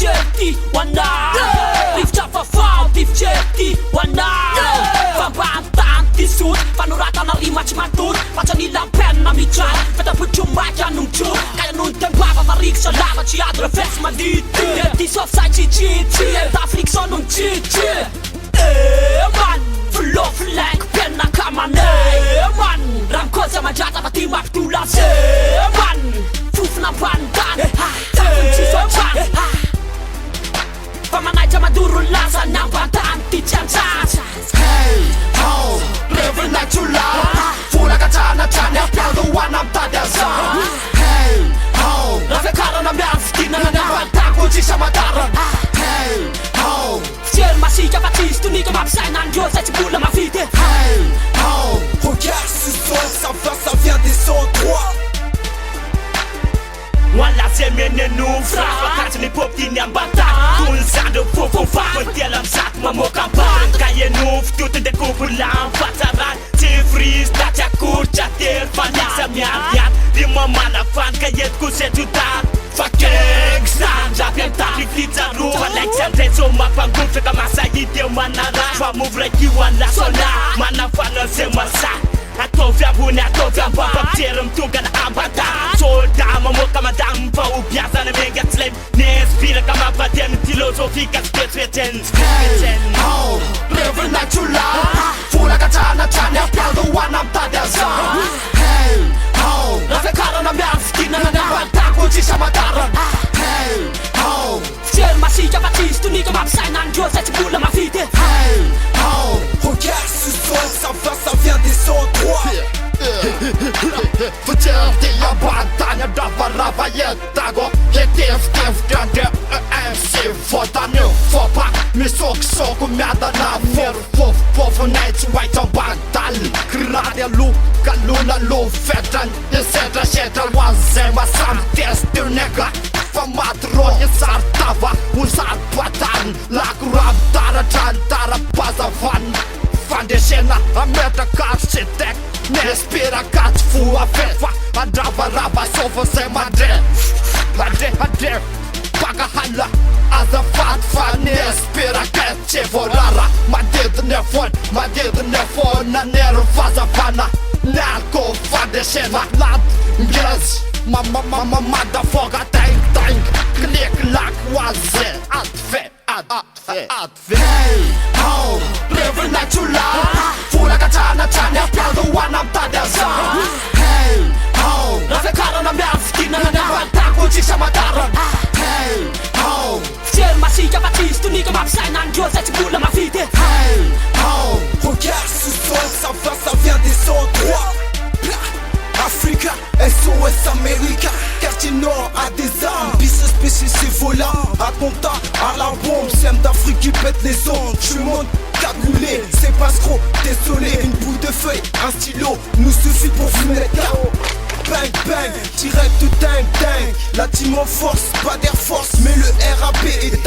Tifjeti wana Riftra fafao tifjeti wana Fambantan tisut Panoratan na rima tsy matory Patsa nila penna mitray Fetaputsumaka nung tro Kaya nun tembava mariksa lava Tsy ady reflex mality Ty sofsai tsitsitsy Ta friction nung tsitsy Man Flow flank penna kamanay Man Ramkoza mandrata Mati mampitolase Man Fofona pandan Tafon tsisotran Pamanaitra maduro laza Nambantan ty tsantsans Hey, ho, level natural Vola katranatrany ampiadoana amtady azan Hey, ho, Rafiakarana miavy nambantanko tsisa madara Hey, ho, Fitiely masika fa tsisy tonika mampisaina andreo Zay tsy mbola mavity hey, ho Regarde ce son, ça vient des endroits Wala semene nufra Fakatini pop tini ambata Tulsado fofo Fantiel am sak mamoka pan Kaye nuf tutu de kupulam Fataran Tifris Tatya kurcha Tel fanik sa miat Di mamana fan Kayet kusetutat Fakeg san Japien tapik litzaru Alexandre so mapangun Feka masa hiti manara Famuvra kiwala sona Mana fana semasa Atovya buni atovya mbapa Pterem tugan ambata Solda mamoka madam Pa ubiasa na mega slave Nespira kama patem Filosofika spetsveten Hey, ho, level natural Vola katranatrany ampiadoana amtady azan Hey, ho, Rafiakarana miavy nambantanko tsisa madara Hey, ho, Fitiely masika fa tsisy tonika mampisaina andreo Zay tsy mbola mavity hey, ho Regarde ce son, ça vient des endroits Fitiely ambantany andravarava entago Hetevitevitrandre MC Votany fopa Misokisoko miadana Fery fofofofo tsy hoaitra ambadaly Kirany aloha kalona lovetrany Isetrasetra hoan'zay masamby testy nega Fa maty rô isary tava Osary batany Lakorabo taratrany Tarapazavany Fandresena ametraka sy tek Nespira katsy foa fefa Andravarava sofo zay mandre Andre Pakahala Azafady fa nespira ket tsy volara Madidiny fona Nervazavana Nalko fandresena Lad ngez Motherfucker Tang Klik lak waze Atfe Hey, ho, level natural Vola katranatrany ampiadoana amtady azan Hey, ho, Rafiakarana miavy nambantanko tsisa madara Hey, ho, Fitiely masika fa tsisy tonika mampisaina andreo Zay tsy mbola mavity hey, ho Regarde ce son, ça vient des endroits Africa, SOS America Quartier Nord à des armes Bisse spécial c'est volant Attentat à la bombe Sème d'Afrique qui pète les ondes Je monte cagoulé C'est pas trop désolé Une boule de feuille, un stylo Nous suffit pour vous mettre KO Bang bang, direct dingue La team en force, pas d'air force Mais le RAP est